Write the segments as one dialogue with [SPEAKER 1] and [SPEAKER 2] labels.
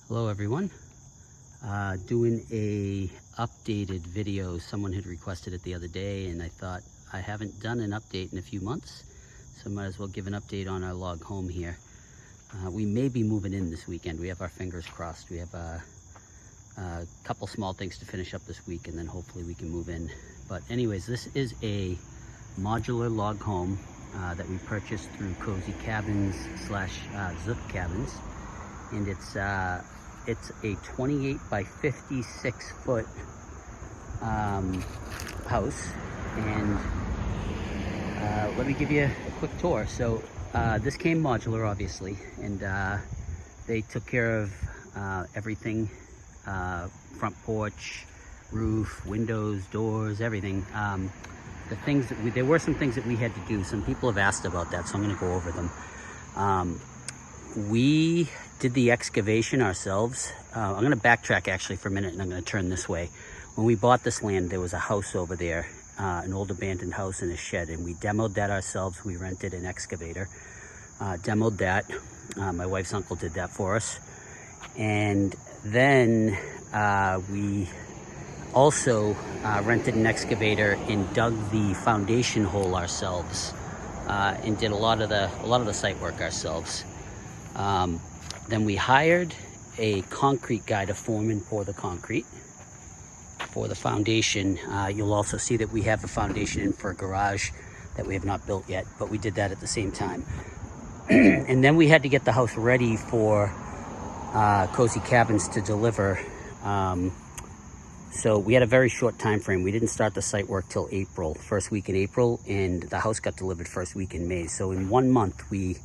[SPEAKER 1] Hello everyone. Doing a updated video. Someone had requested it the other day and I thought I haven't done an update in a few months, so I might as well give an update on our log home here. We may be moving in this weekend. We have our fingers crossed. We have a couple small things to finish up this week and then hopefully we can move in. But anyways, this is a modular log home that we purchased through Cozy Cabins / Zook Cabins, and it's a 28 by 56 foot house. And let me give you a quick tour. So this came modular, obviously, and they took care of everything, front porch, roof, windows, doors, everything. The things that there were some things that we had to do. Some people have asked about that, so I'm going to go over them. We did the excavation ourselves. I'm going to backtrack actually for a minute, and I'm going to turn this way. When we bought this land, there was a house over there, an old abandoned house and a shed, and we demoed that ourselves. We rented an excavator, demoed that. My wife's uncle did that for us. And then we also rented an excavator and dug the foundation hole ourselves, and did a lot of the site work ourselves. Then we hired a concrete guy to form and pour the concrete for the foundation. You'll also see that we have the foundation in for a garage that we have not built yet, but we did that at the same time. And then we had to get the house ready for Cozy Cabins to deliver. So we had a very short time frame. We didn't start the site work till April, first week in April, and the house got delivered first week in May. So in 1 month, we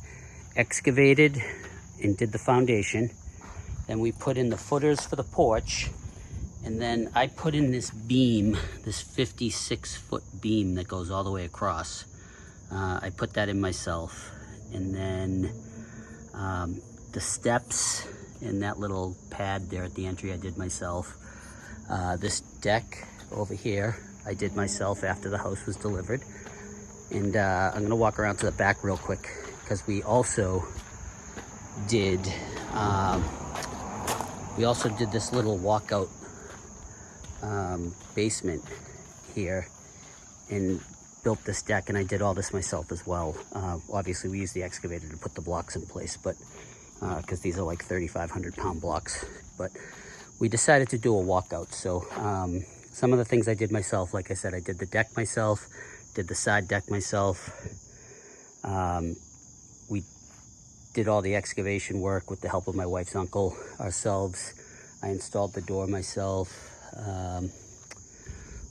[SPEAKER 1] excavated and did the foundation. Then we put in the footers for the porch. And then I put in this beam, this 56-foot beam that goes all the way across. I put that in myself. And then the steps and that little pad there at the entry, I did myself. This deck over here, I did myself after the house was delivered. And I'm gonna walk around to the back real quick, because we also did this little walkout basement here and built this deck, and I did all this myself as well. Obviously we used the excavator to put the blocks in place, but because these are like 3,500 pound blocks, but we decided to do a walkout. So some of the things I did myself, like I said, I did the deck myself, did the side deck myself. We did all the excavation work with the help of my wife's uncle ourselves. I installed the door myself.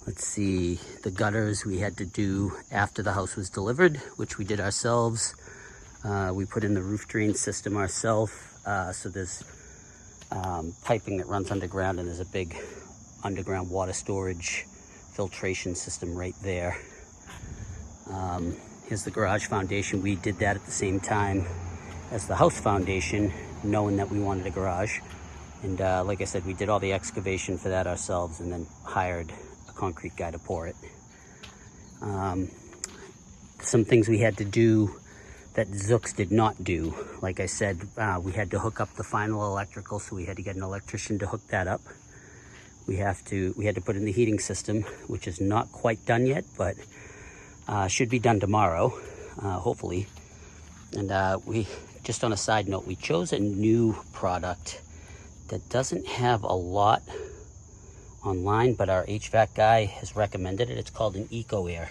[SPEAKER 1] Let's see, the gutters we had to do after the house was delivered, which we did ourselves. We put in the roof drain system ourselves. So there's piping that runs underground, and there's a big underground water storage filtration system right there. Here's the garage foundation. We did that at the same time as the house foundation, knowing that we wanted a garage. And like I said, we did all the excavation for that ourselves and then hired a concrete guy to pour it. Some things we had to do that Zooks did not do. Like I said, we had to hook up the final electrical, so we had to get an electrician to hook that up. We had to put in the heating system, which is not quite done yet, but should be done tomorrow, hopefully. And we, just on a side note, we chose a new product that doesn't have a lot online, but our HVAC guy has recommended it. It's called an Eco Air.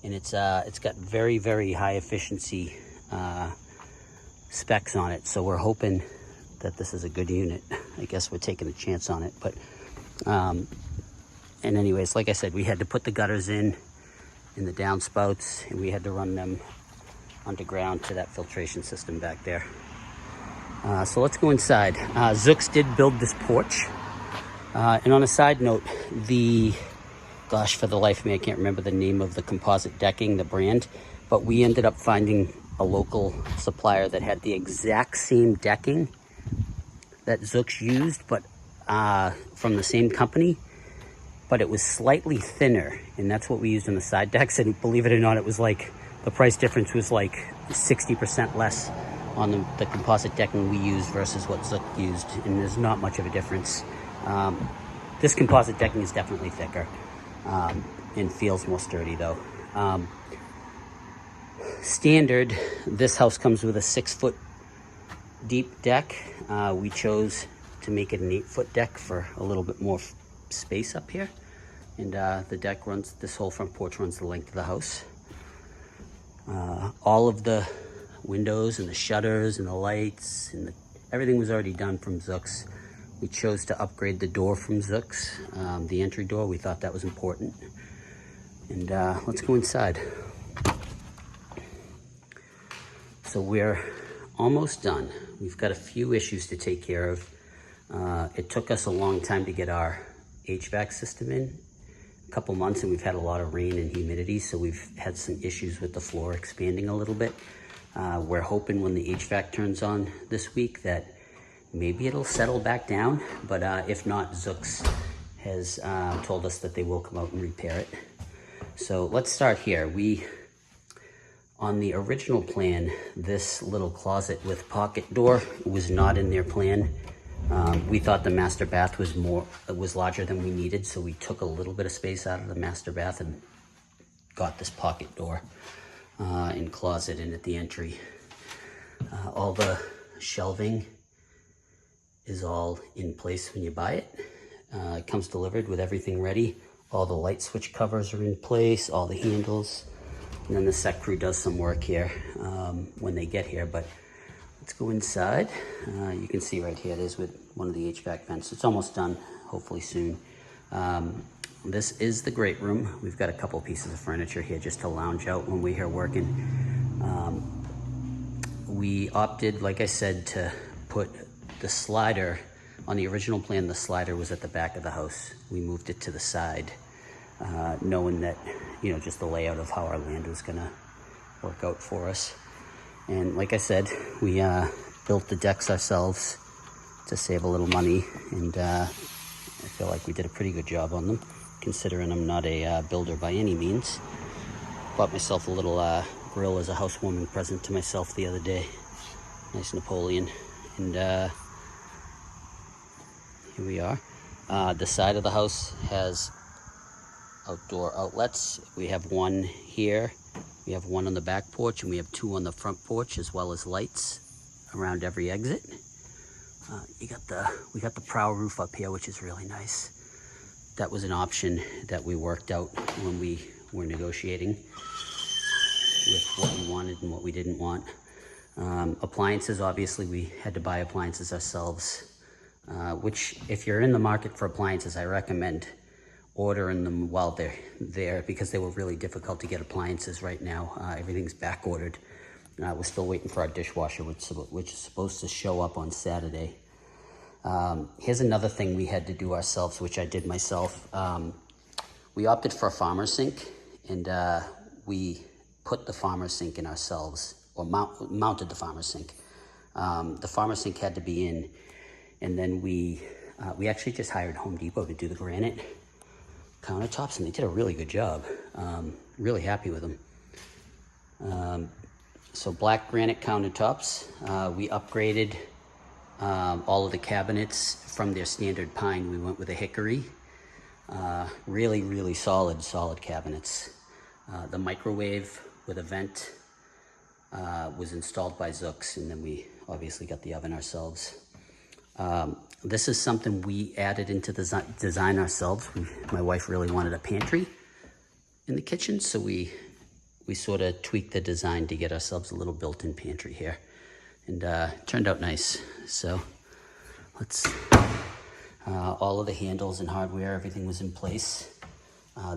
[SPEAKER 1] And it's got very, very high efficiency specs on it. So we're hoping that this is a good unit. I guess we're taking a chance on it. But and anyways, like I said, we had to put the gutters in the downspouts, and we had to run them underground to that filtration system back there. So let's go inside. Zooks did build this porch. And on a side note, gosh, for the life of me, I can't remember the name of the composite decking, the brand, but we ended up finding a local supplier that had the exact same decking that Zooks used, but from the same company, but it was slightly thinner, and that's what we used on the side decks. And believe it or not, it was like, the price difference was like 60% less on the composite decking we use versus what Zook used, and there's not much of a difference. This composite decking is definitely thicker and feels more sturdy though. Standard, this house comes with a 6-foot deep deck. We chose to make it an 8-foot deck for a little bit more space up here. And the deck runs, this whole front porch runs the length of the house. All of the windows and the shutters and the lights and everything was already done from Zook's. We chose to upgrade the door from Zook's, the entry door. We thought that was important. And let's go inside. So we're almost done. We've got a few issues to take care of. It took us a long time to get our HVAC system in, a couple months, and we've had a lot of rain and humidity, so we've had some issues with the floor expanding a little bit. We're hoping when the HVAC turns on this week that maybe it'll settle back down, but if not, Zook's has told us that they will come out and repair it. So let's start here. On the original plan, this little closet with pocket door was not in their plan. We thought the master bath was larger than we needed, so we took a little bit of space out of the master bath and got this pocket door and closet in at the entry. All the shelving is all in place when you buy it. It comes delivered with everything ready. All the light switch covers are in place, all the handles. And then the set crew does some work here when they get here, but let's go inside. You can see right here, it is with one of the HVAC vents. It's almost done, hopefully soon. This is the great room. We've got a couple pieces of furniture here just to lounge out when we're here working. We opted, like I said, to put the slider, on the original plan, the slider was at the back of the house. We moved it to the side, knowing that, just the layout of how our land was gonna work out for us. And like I said, we built the decks ourselves to save a little money, and I feel like we did a pretty good job on them, considering I'm not a builder by any means. Bought myself a little grill as a housewarming present to myself the other day. Nice Napoleon. And here we are. The side of the house has outdoor outlets. We have one here, we have one on the back porch, and we have 2 on the front porch, as well as lights around every exit. We got the prow roof up here, which is really nice. That was an option that we worked out when we were negotiating with what we wanted and what we didn't want. Appliances, obviously we had to buy appliances ourselves, which if you're in the market for appliances, I recommend ordering them while they're there, because they were really difficult to get appliances right now. Everything's back ordered. We're still waiting for our dishwasher, which is supposed to show up on Saturday. Here's another thing we had to do ourselves, which I did myself. We opted for a farmer's sink, and we put the farmer's sink in ourselves, or mounted the farmer's sink. The farmer's sink had to be in, and then we actually just hired Home Depot to do the granite countertops, and they did a really good job. Really happy with them. So black granite countertops. We upgraded all of the cabinets from their standard pine. We went with a hickory. Really, really solid cabinets. The microwave with a vent was installed by Zook's, and then we obviously got the oven ourselves. This is something we added into the design ourselves. My wife really wanted a pantry in the kitchen, so we sort of tweaked the design to get ourselves a little built-in pantry here, and it turned out nice. So let's, all of the handles and hardware, everything was in place.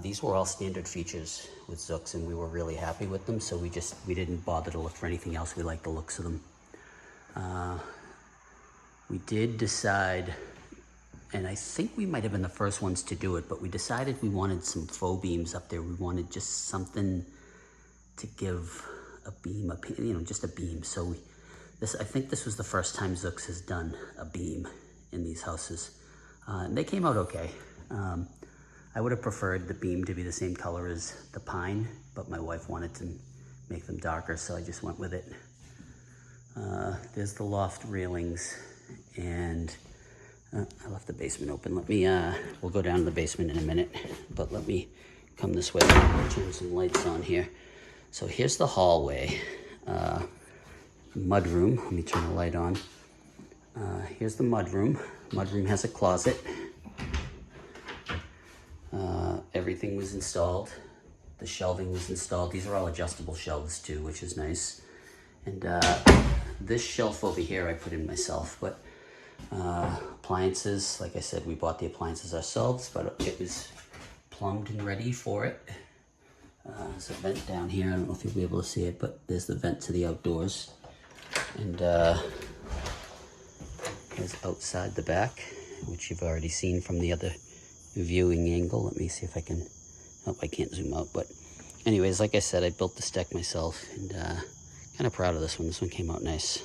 [SPEAKER 1] These were all standard features with Zook's, and we were really happy with them, so we didn't bother to look for anything else. We liked the looks of them. We did decide, and I think we might have been the first ones to do it, but we decided we wanted some faux beams up there. We wanted just something to give a beam, just a beam. So I think this was the first time Zook's has done a beam in these houses. And they came out okay. I would have preferred the beam to be the same color as the pine, but my wife wanted to make them darker, so I just went with it. There's the loft railings, and I left the basement open. Let me, we'll go down to the basement in a minute, but let me come this way. Turn some lights on here. So here's the hallway. Mudroom. Let me turn the light on. Here's the mudroom. Mudroom has a closet. Everything was installed. The shelving was installed. These are all adjustable shelves too, which is nice. And this shelf over here I put in myself, but appliances, like I said, we bought the appliances ourselves, but it was plumbed and ready for it. There's a vent down here. I don't know if you'll be able to see it, but there's the vent to the outdoors. And here's outside the back, which you've already seen from the other viewing angle. Let me see if I can, oh, I can't zoom out, but anyways, like I said, I built this deck myself, and kind of proud of this one. This one came out nice.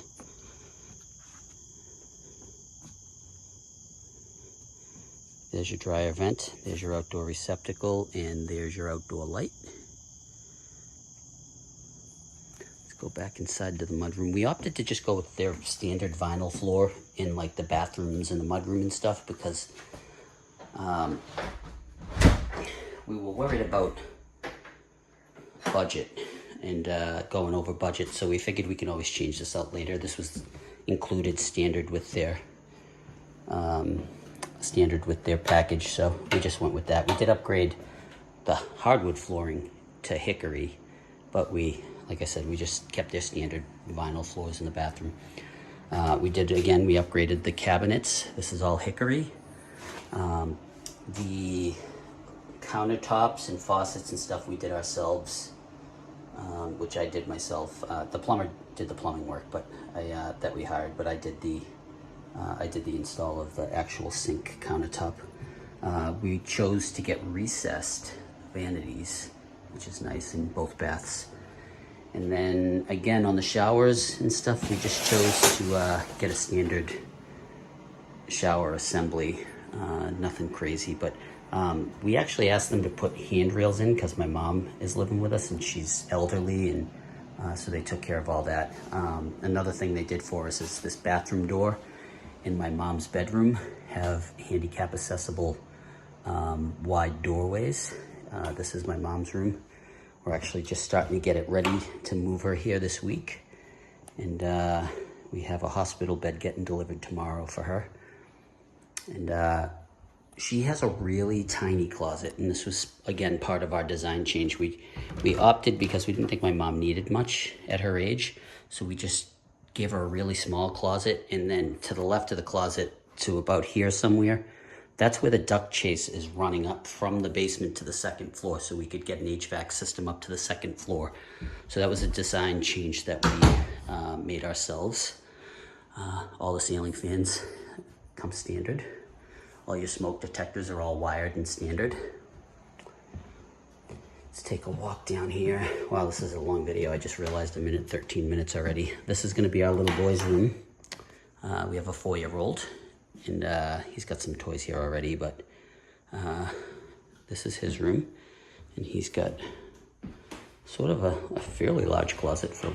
[SPEAKER 1] There's your dryer vent, there's your outdoor receptacle, and there's your outdoor light. Let's go back inside to the mudroom. We opted to just go with their standard vinyl floor in like the bathrooms and the mudroom and stuff because we were worried about budget and going over budget, so we figured we can always change this out later. This was included standard with their package, so we just went with that. We did upgrade the hardwood flooring to hickory, but we, like I said, we just kept their standard vinyl floors in the bathroom. We upgraded the cabinets. This is all hickory. The countertops and faucets and stuff we did ourselves, which I did myself. The plumber did the plumbing work, but that we hired, but I did the install of the actual sink countertop. We chose to get recessed vanities, which is nice in both baths. And then again, on the showers and stuff, we just chose to get a standard shower assembly. Nothing crazy, but we actually asked them to put handrails in because my mom is living with us and she's elderly, and so they took care of all that. Another thing they did for us is this bathroom door in my mom's bedroom have handicap accessible wide doorways. This is my mom's room. We're actually just starting to get it ready to move her here this week, and we have a hospital bed getting delivered tomorrow for her. And she has a really tiny closet, and this was again part of our design change. We opted, because we didn't think my mom needed much at her age, so we just gave her a really small closet, and then to the left of the closet to about here somewhere, that's where the duct chase is running up from the basement to the second floor, so we could get an HVAC system up to the second floor. So that was a design change that we made ourselves. All the ceiling fans come standard. All your smoke detectors are all wired and standard. Let's take a walk down here. Wow, this is a long video. I just realized I'm in 13 minutes already. This is gonna be our little boy's room. We have a 4-year-old, and he's got some toys here already, but this is his room, and he's got sort of a fairly large closet for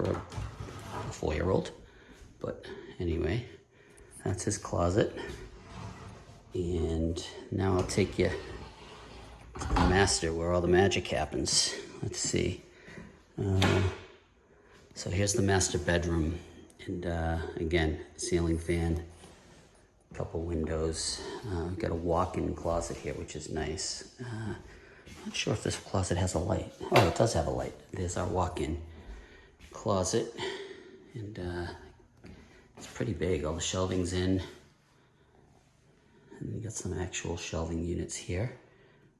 [SPEAKER 1] a 4-year-old. But anyway, that's his closet. And now I'll take you to the master, where all the magic happens. Let's see. So here's the master bedroom, and again, ceiling fan, a couple windows. We've got a walk-in closet here, which is nice. Not sure if this closet has a light. Oh, it does have a light. There's our walk-in closet, and it's pretty big. All the shelving's in. And we got some actual shelving units here.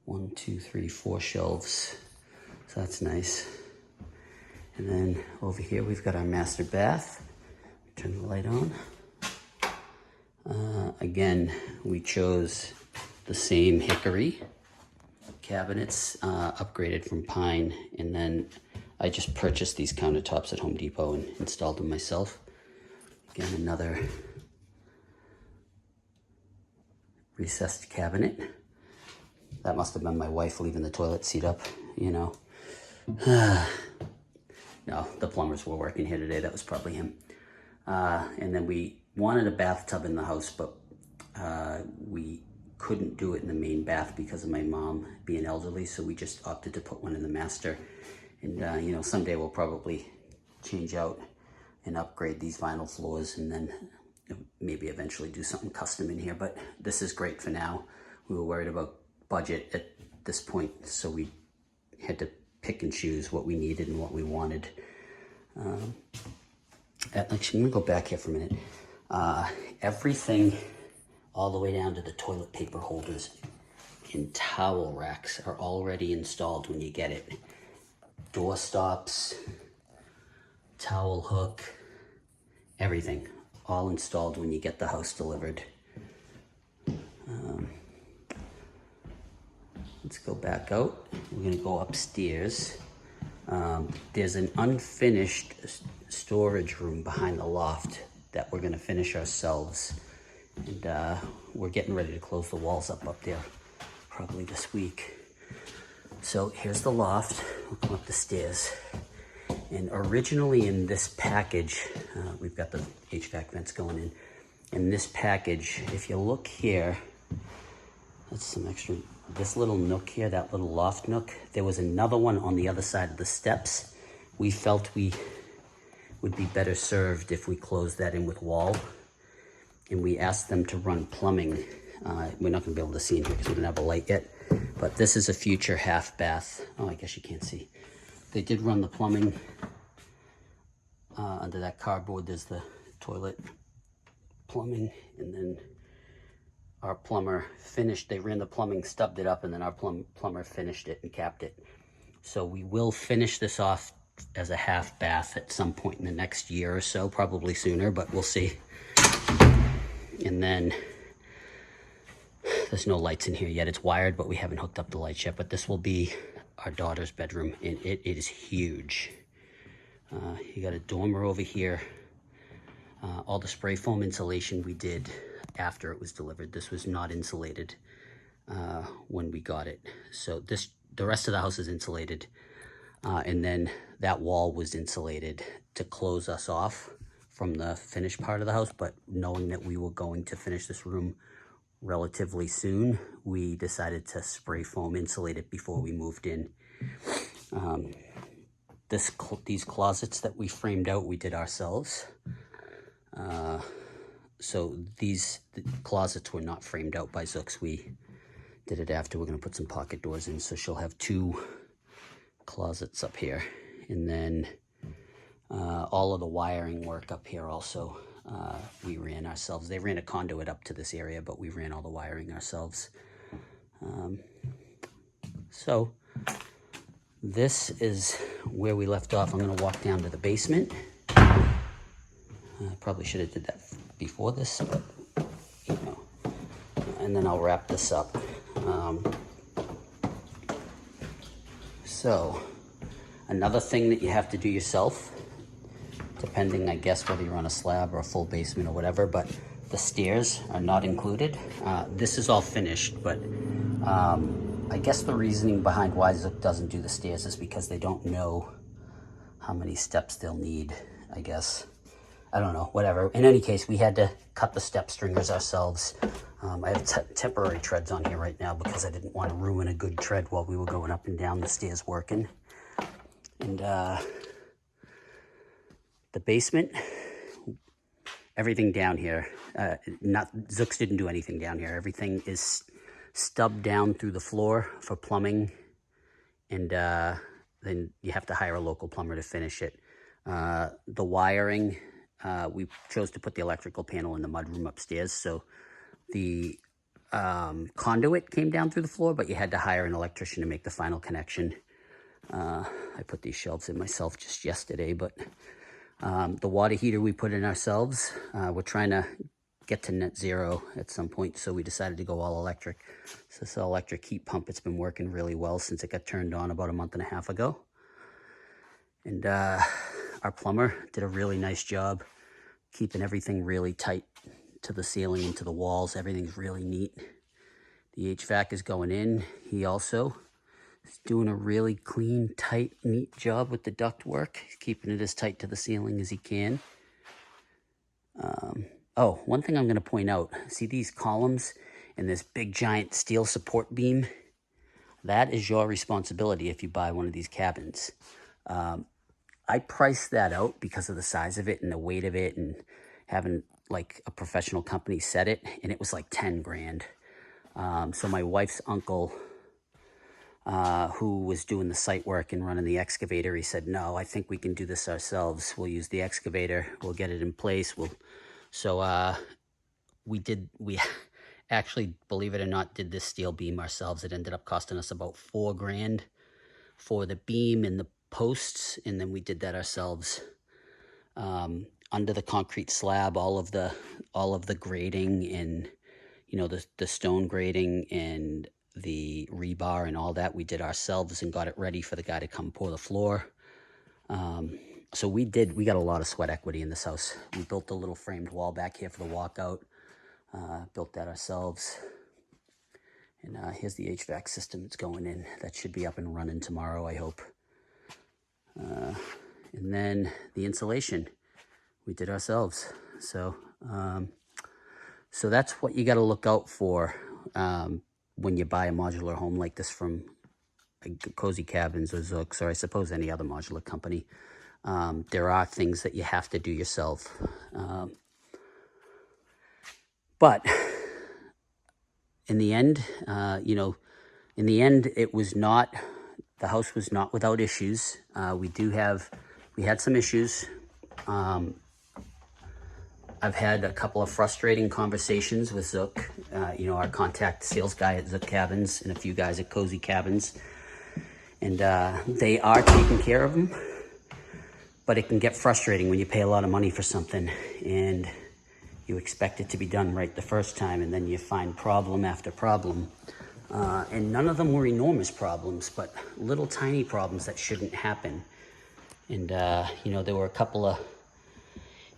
[SPEAKER 1] 1, 2, 3, 4 shelves. So that's nice. And then over here we've got our master bath. Turn the light on. Again, we chose the same hickory cabinets, upgraded from pine, and then I just purchased these countertops at Home Depot and installed them myself. Again, another recessed cabinet. That must have been my wife leaving the toilet seat up, you know. No, the plumbers were working here today. That was probably him. And then we wanted a bathtub in the house, but we couldn't do it in the main bath because of my mom being elderly, so we just opted to put one in the master. And you know, someday we'll probably change out and upgrade these vinyl floors, and then maybe eventually do something custom in here. But this is great for now. We were worried about budget at this point, so we had to pick and choose what we needed and what we wanted. Actually, I'm gonna go back here for a minute. Everything all the way down to the toilet paper holders and towel racks are already installed when you get it. Door stops, towel hook, everything, all installed when you get the house delivered. Let's go back out. We're gonna go upstairs. There's an unfinished storage room behind the loft that we're gonna finish ourselves. And we're getting ready to close the walls up there probably this week. So here's the loft. We'll come up the stairs. And originally in this package, we've got the HVAC vents going in. In this package, if you look here, that's some extra, this little nook here, that little loft nook, there was another one on the other side of the steps. We felt we would be better served if we closed that in with wall. And we asked them to run plumbing. We're not gonna be able to see in here because we don't have a light yet, but this is a future half bath. Oh, I guess you can't see. They did run the plumbing under that cardboard. There's the toilet plumbing, and then our plumber finished. They ran the plumbing, stubbed it up, and then our plumber finished it and capped it. So we will finish this off as a half bath at some point in the next year or so, probably sooner, but we'll see. And then there's no lights in here yet. It's wired, but we haven't hooked up the lights yet. But this will be our daughter's bedroom, and it is huge. You got a dormer over here. All the spray foam insulation we did after it was delivered. This was not insulated when we got it. So the rest of the house is insulated. And then that wall was insulated to close us off from the finished part of the house. But knowing that we were going to finish this room relatively soon, we decided to spray foam insulate it before we moved in. These closets that we framed out, we did ourselves. So the closets were not framed out by Zooks. We did it after. We're gonna put some pocket doors in, so she'll have 2 closets up here. And then all of the wiring work up here also, we ran ourselves. They ran a conduit up to this area, but we ran all the wiring ourselves. So this is where we left off. I'm gonna walk down to the basement. I probably should have did that before this, but you know, and then I'll wrap this up. So another thing that you have to do yourself, depending, I guess, whether you're on a slab or a full basement or whatever, but the stairs are not included. This is all finished, but I guess the reasoning behind why Zook doesn't do the stairs is because they don't know how many steps they'll need, I guess. I don't know, whatever. In any case, we had to cut the step stringers ourselves. I have temporary treads on here right now because I didn't want to ruin a good tread while we were going up and down the stairs working. And the basement, everything down here, Zooks didn't do anything down here. Everything is stubbed down through the floor for plumbing, and then you have to hire a local plumber to finish it. The wiring, we chose to put the electrical panel in the mudroom upstairs, so the conduit came down through the floor, but you had to hire an electrician to make the final connection. I put these shelves in myself just yesterday, but the water heater we put in ourselves. We're trying to get to net zero at some point, so we decided to go all electric. So this electric heat pump, it's been working really well since it got turned on about a month and a half ago. And our plumber did a really nice job keeping everything really tight to the ceiling and to the walls. Everything's really neat. The HVAC is going in. He also He's doing a really clean, tight, neat job with the duct work, keeping it as tight to the ceiling as he can. Oh, one thing I'm going to point out, see these columns and this big giant steel support beam? That is your responsibility if you buy one of these cabins. I priced that out because of the size of it and the weight of it and having like a professional company set it, and it was like 10 grand. So my wife's uncle, who was doing the site work and running the excavator, he said, no, I think we can do this ourselves. We'll use the excavator, we'll get it in place. We actually, believe it or not, did this steel beam ourselves. It ended up costing us about 4 grand for the beam and the posts, and then we did that ourselves. Under the concrete slab, all of the grading and, you know, the stone grading and the rebar and all that, we did ourselves and got it ready for the guy to come pour the floor. So we got a lot of sweat equity in this house. We built a little framed wall back here for the walkout. Built that ourselves. And here's the HVAC system that's going in. That should be up and running tomorrow, I hope. And then the insulation, we did ourselves. So that's what you got to look out for when you buy a modular home like this from Cozy Cabins or Zooks, or I suppose any other modular company. There are things that you have to do yourself. But in the end, the house was not without issues. We had some issues. I've had a couple of frustrating conversations with Zook, our contact sales guy at Zook Cabins and a few guys at Cozy Cabins. And they are taking care of them, but it can get frustrating when you pay a lot of money for something and you expect it to be done right the first time, and then you find problem after problem. And none of them were enormous problems, but little tiny problems that shouldn't happen. And, there were a couple of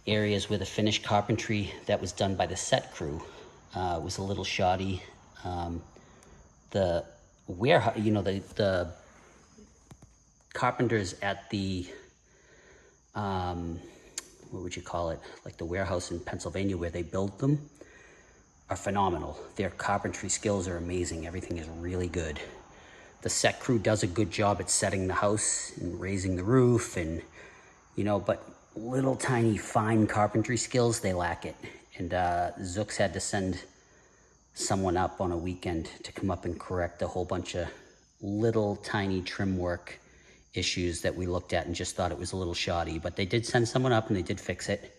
[SPEAKER 1] areas where the finished carpentry that was done by the set crew was a little shoddy. The warehouse, the carpenters at the, what would you call it? Like the warehouse in Pennsylvania where they build them are phenomenal. Their carpentry skills are amazing. Everything is really good. The set crew does a good job at setting the house and raising the roof and, but little tiny fine carpentry skills, they lack it. And Zooks had to send someone up on a weekend to come up and correct a whole bunch of little tiny trim work issues that we looked at and just thought it was a little shoddy, but they did send someone up and they did fix it.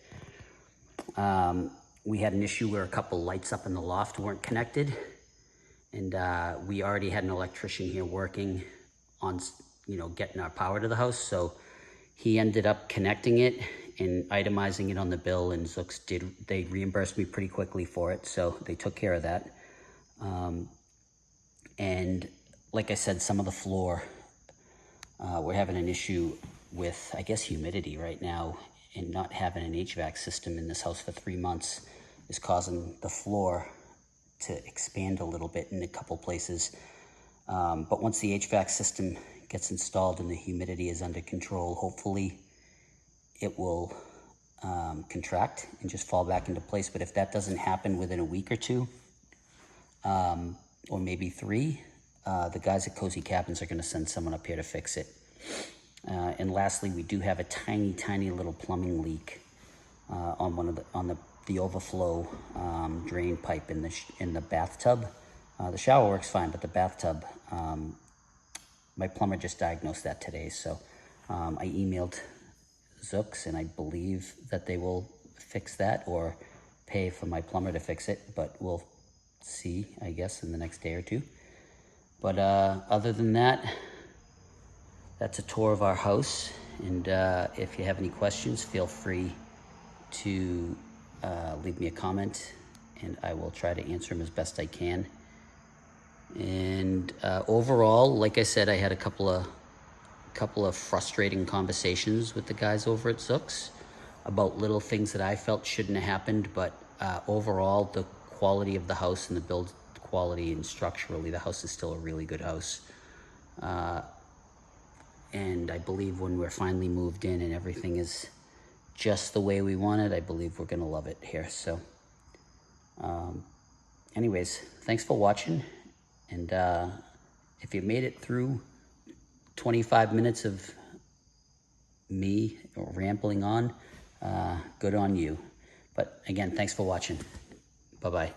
[SPEAKER 1] We had an issue where a couple lights up in the loft weren't connected, and we already had an electrician here working on, getting our power to the house, so he ended up connecting it and itemizing it on the bill, and Zooks they reimbursed me pretty quickly for it, so they took care of that. And like I said, some of the floor, we're having an issue with, I guess, humidity right now, and not having an HVAC system in this house for 3 months is causing the floor to expand a little bit in a couple places. But once the HVAC system gets installed and the humidity is under control, hopefully it will contract and just fall back into place. But if that doesn't happen within a week or two, or maybe 3, the guys at Cozy Cabins are going to send someone up here to fix it. And lastly, we do have a tiny, tiny little plumbing leak on the overflow drain pipe in the bathtub. The shower works fine, but the bathtub, my plumber just diagnosed that today. So I emailed Zooks, and I believe that they will fix that or pay for my plumber to fix it, but we'll see, I guess, in the next day or two. But other than that, that's a tour of our house. And if you have any questions, feel free to leave me a comment, and I will try to answer them as best I can. And overall, like I said, I had a couple of frustrating conversations with the guys over at Zooks about little things that I felt shouldn't have happened, but overall, the quality of the house and the build quality and structurally, the house is still a really good house. And I believe when we're finally moved in and everything is just the way we want it, I believe we're gonna love it here. So anyways, thanks for watching. And if you made it through 25 minutes of me rambling on, good on you. But again, thanks for watching. Bye-bye.